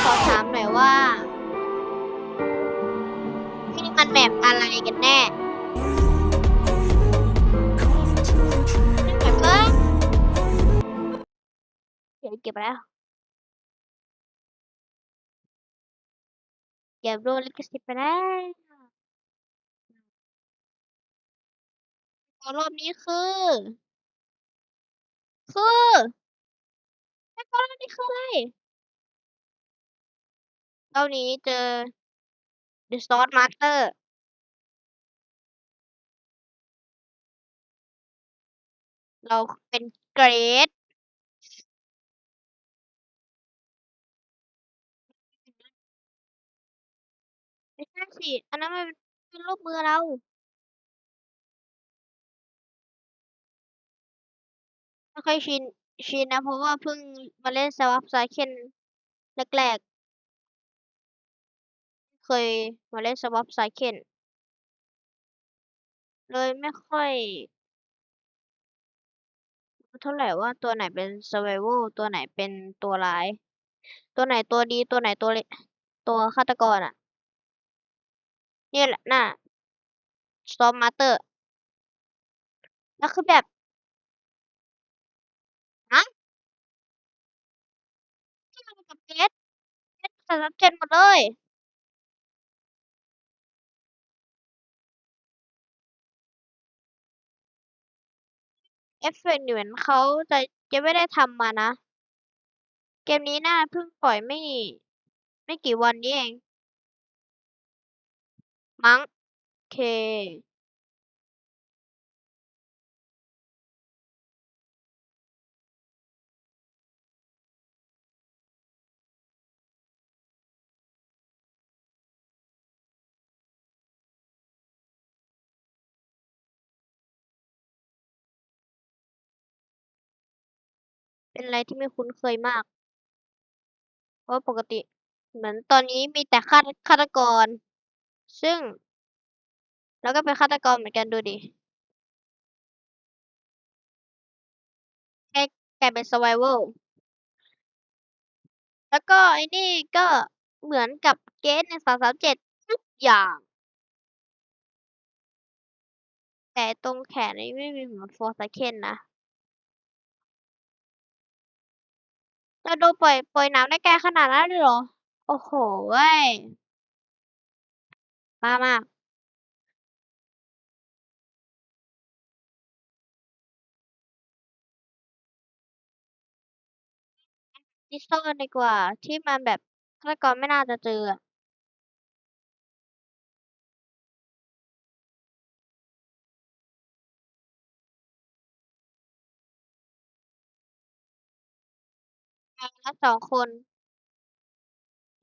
ขอถามหน่อยว่านี่มันแมปอะไรกันแน่แมปเดี๋ยวเก็บแล้วเก็บโดนลิขสิทธิ์ไปแล้วรอบนี้คือแล้วก็รอบนี้คืออะไรรอบนี้เจอ The Sword Master เราเป็นเกรดไม่ใช่สิอันนั้นมันเป็นรูปมือเราไม่ค่อยชินนะเพราะว่าเพิ่งมาเล่น Swap Cycle แรกๆเคยมาเล่น Swap Cycle เลยไม่ค่อยรู้เท่าไหร่ว่าตัวไหนเป็น Survival ตัวไหนเป็นตัวร้ายตัวไหนตัวดีตัวไหนตัวฆาตกรอ่ะนี่แหละน่ะ Storm Master แล้วคือแบบฮะที่มันกับเกรด37หมดเลยเอฟเฟกต์เหมือนเขาจะไม่ได้ทำมานะเกมนี้น่าเพิ่งปล่อยไม่กี่วันนี้เองมั้งเคเป็นอะไรที่ไม่คุ้นเคยมากเพราะปกติเหมือนตอนนี้มีแต่ฆาตกรซึ่งแล้วก็เป็นฆาตกรเหมือนกันดูดิแค่กลายเป็น survival แล้วก็ไอ้นี่ก็เหมือนกับเกสใน337ทุกอย่างแต่ตรงแขนนี่ไม่มีเหมือน Forsaken นะเราโดนปล่อยน้ำได้ไกลขนาดนั้นเลยเหรอโอ้โหเว้ยบ้ามากดิสโซนดีกว่าที่มันแบบฆาตกรไม่น่าจะเจออะตายแล้ว2 คน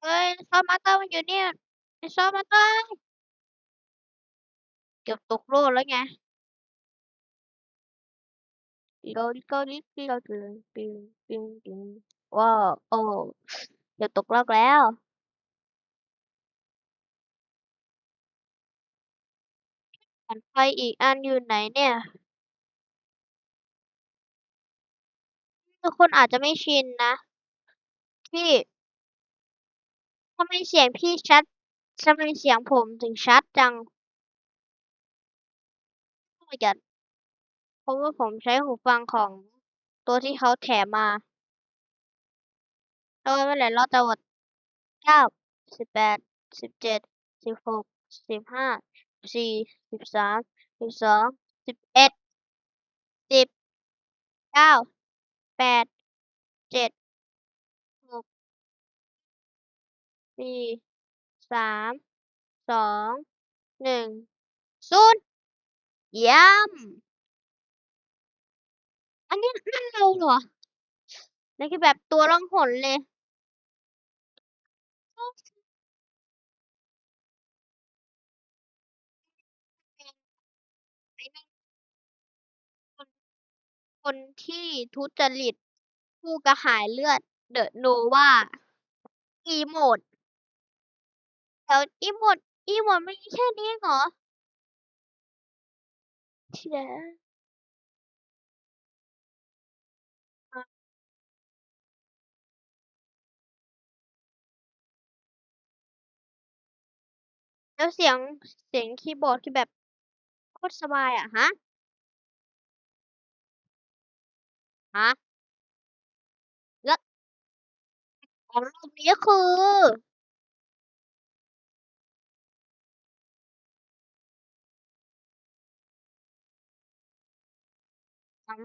เฮ้ยซอมมาเตอร์มันอยู่เนี่ยไอ้ซอมมาเตอร์เกือบตกโลกแล้วไงโลดิโกดิโลดิปิงว้าวโอ้เกือบตกโลกแล้วแผ่นไฟอีกอันอยู่ไหนเนี่ยทุกคนอาจจะไม่ชินนะที่ทำไมเสียงพี่ชัดทำไมเสียงผมถึงชัดจังเหมือนกันเพราะว่าผมใช้หูฟังของตัวที่เขาแถมมาแล้วเมื่อไหร่เราจะหมด9 18 17 16 15 14 13 12 11 10 9 8 7 6 4 3 2 1 0เยี่ยมอันนี้นั่นเราเหรอนี่คือแบบตัวล่องหนเลยไอ้นั่นคนคนที่ทุจริตผู้กระหายเลือดเดอะโนวาอีโมดแล้วอีโมดมันมีแค่นี้เองเหรอเชี่ย แล้วเสียงคีย์บอร์ดคือแบบโคตรสบายอะฮะฮะแล้วของรอบนี้คือ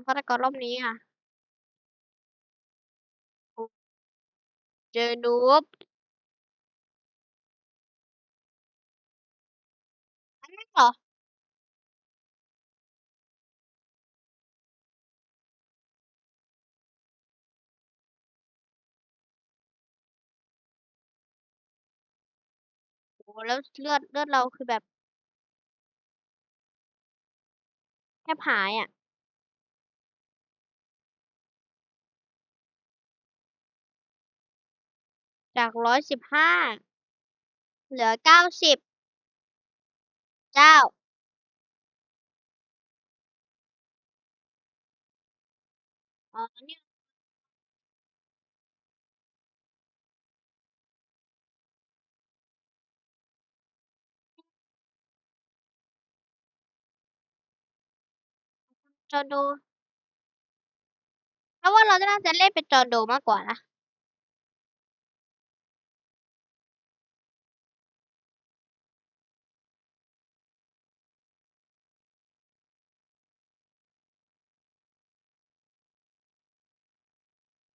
ฆาตกรรอบนี้อะเจอนูบอันนั้นเหรอโอ้แล้วเลือดเราคือแบบแทบหายอะจาก115เหลือ90เจ้าอ๋อเนี่ยจอห์นโดเพราะว่าเราน่าจะเล่นเป็นจอห์นโดมากกว่านะ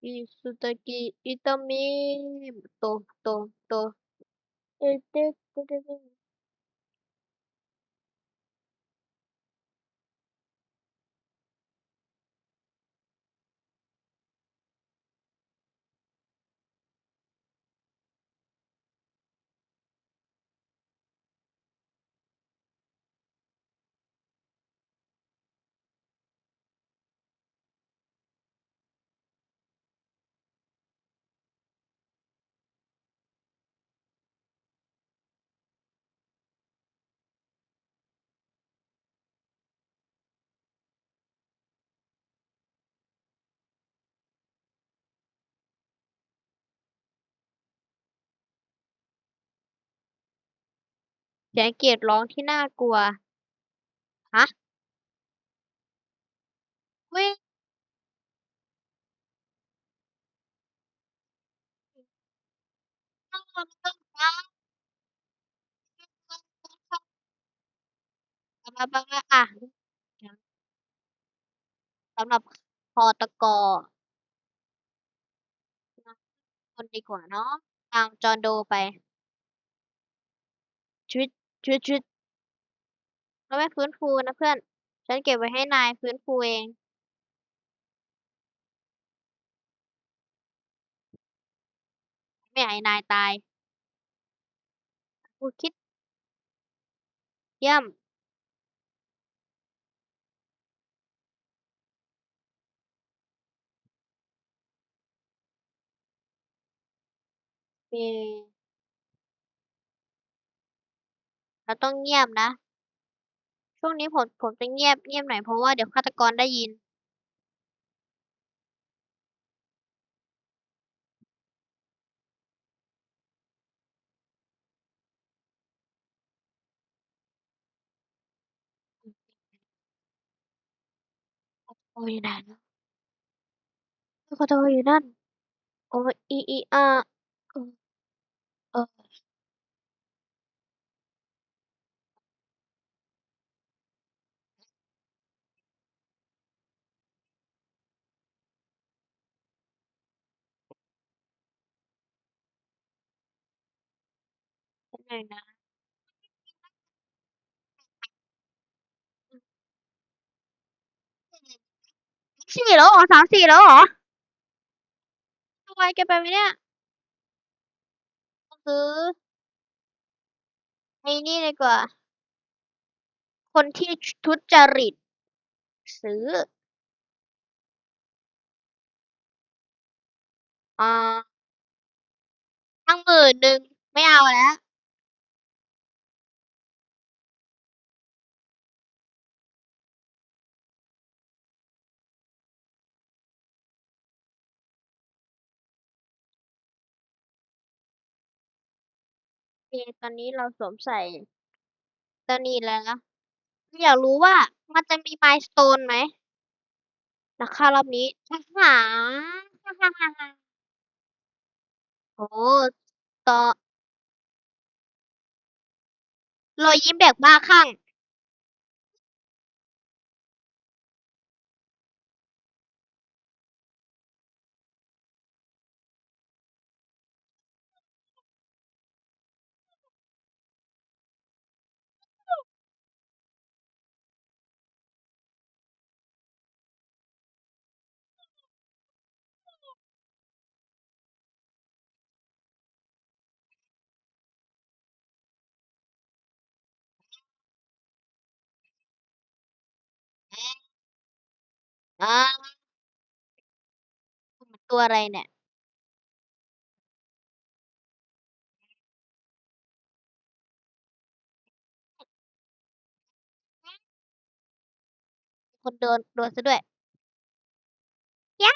อิสุตากิอิตามิโตโตโตเอเตเตเตเตเสียงกรีดร้องที่น่ากลัวฮะวิ่งต้องมาต้องมาบ้าอ่ะสำหรับคอตกคนดีกว่าเนาะตามจอห์นโดไปชีวิตชีวิตเราไม่ฟื้นฟูนะเพื่อนฉันเก็บไว้ให้นายฟื้นฟูเองไม่อยากให้นายตายกูคิดเยี่ยมเอเราต้องเงียบนะช่วงนี้ผมจะเงียบหน่อยเพราะว่าเดี๋ยวฆาตกรได้ยินโอ้ยอยู่ไหนนะฆาตกรอยู่นั่น โอ้ยอีอาเออเออเป็นไงนะสี่แล้วเหรอ34แล้วเหรอทำไวเกินไปไหมเนี่ยซื้อไอ้นี่ดีกว่าคนที่ทุจริตซื้ออ่าตั้ง10,000ไม่เอาแล้ว เคตอนนี้เราสวมใส่ตัวนี้แล้วนะอยากรู้ว่ามันจะมีมายสโตนไหมนะคะรอบนี้หาโอ้ต่อรอยยิ้มแบบบ้าคลั่งอ่าตัวอะไรเนี่ยคนโดนซะด้วยยะ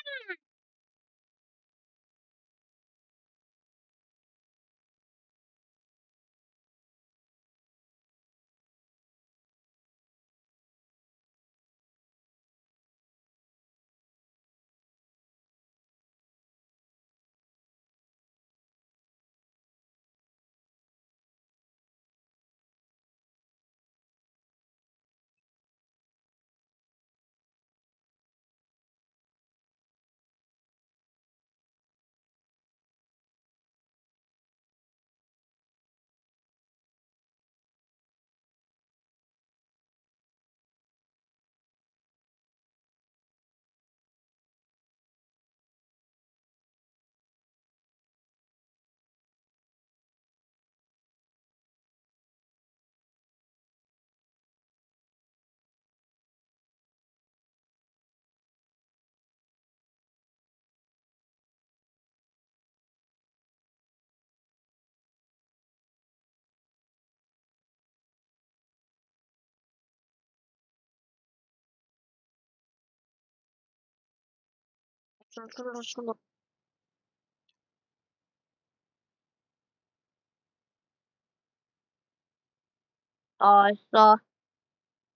ตายซะ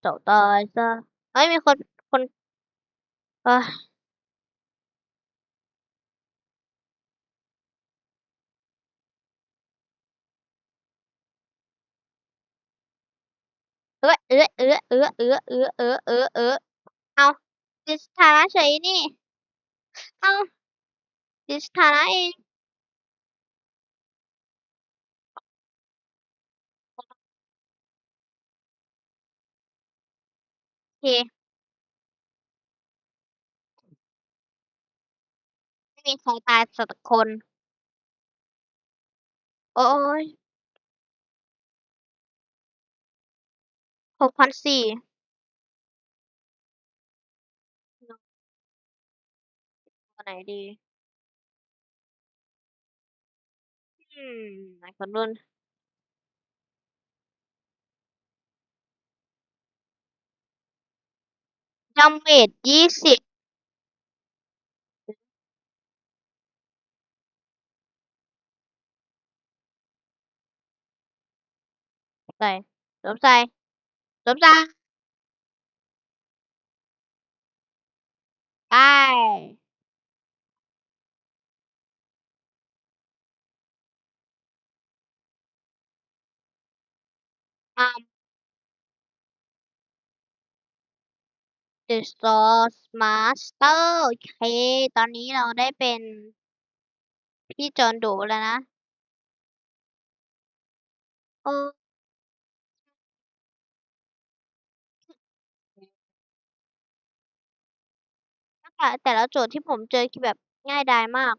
เจ้าตายซะเฮ้ยมีคนเอ้ยเอาดิสถานะเฉยนี่เอาดิสถานะเองโอเคไม่มีใครตายสักคนโอ้ย6,400ตัวไหนดีอืมไหนคนรุ่นดาเมจ20ใส่สวมใส่สวมใส่ไปอ่า The Sauce Master โอเคตอนนี้เราได้เป็นพี่จอห์นโดแล้วนะโอ้แต่ละโจทย์ที่ผมเจอคือแบบง่ายดายมาก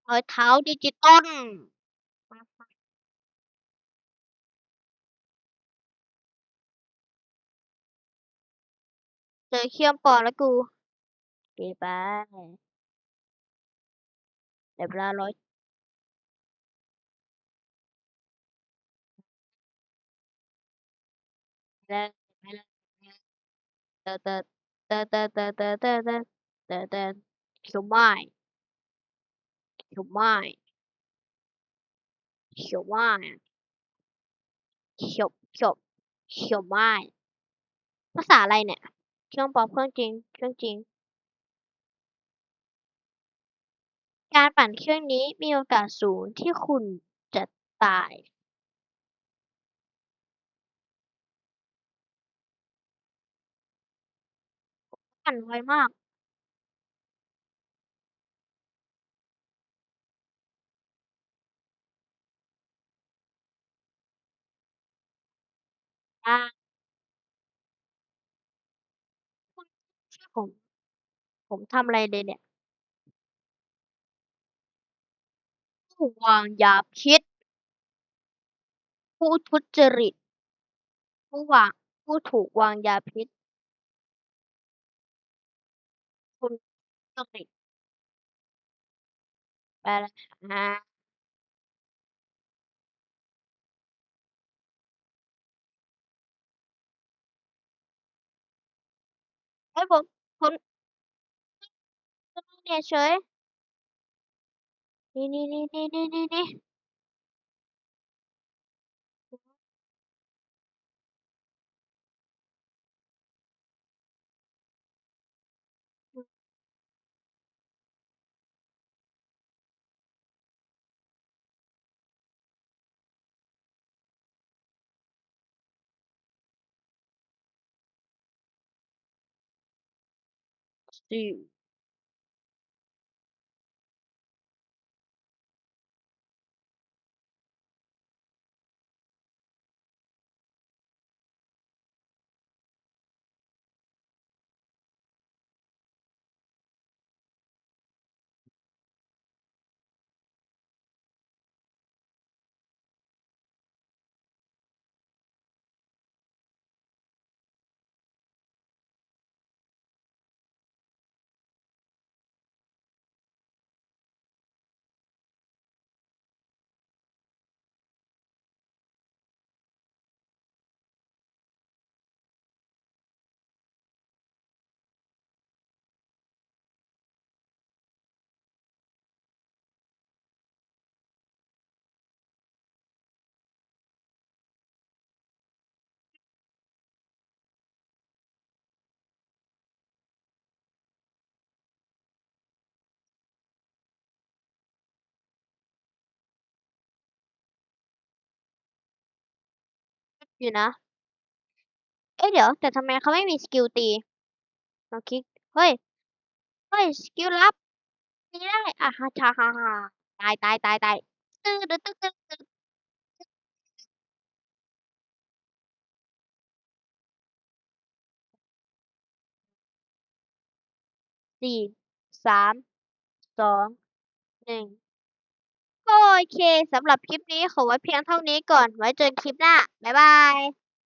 รอยเท้าดิจิตอล อเครื่องปลอมแล้วกูเก็บไปเดี๋ยวเวลาร้อยแล้วเตอเตอเตอเตอเตอเตอเตอเตอเตอเตอเขียวไม้เขียวไม้เขียวไม้เขียวเขียวไม้ภาษาอะไรเนี่ยเครื่องปลอมเครื่องจริงเครื่องจริงการปั่นเครื่องนี้มีโอกาสสูงที่คุณจะตายปั่นไวมากอาคุณเชื่อผมทำอะไรเลยเนี่ยผู้วางยาพิษผู้ทุจริตผู้วางผู้ถูกวางยาพิษคุณทุจริตไปแล้วอาเฮ้ยผมเนี่ยเฉยนี่สิอยู่นะเอ๊ะเดี๋ยวแต่ทำไมเขาไม่มีสกิลตีลองคลิกเฮ้ยเฮ้ยสกิลลับตีได้อะฮะชาฮาฮาตายตื้อตึ๊ด4 3 2 1ก็โอเคสำหรับคลิปนี้ขอไว้เพียงเท่านี้ก่อนไว้เจอกันคลิปหน้าบ๊ายบาย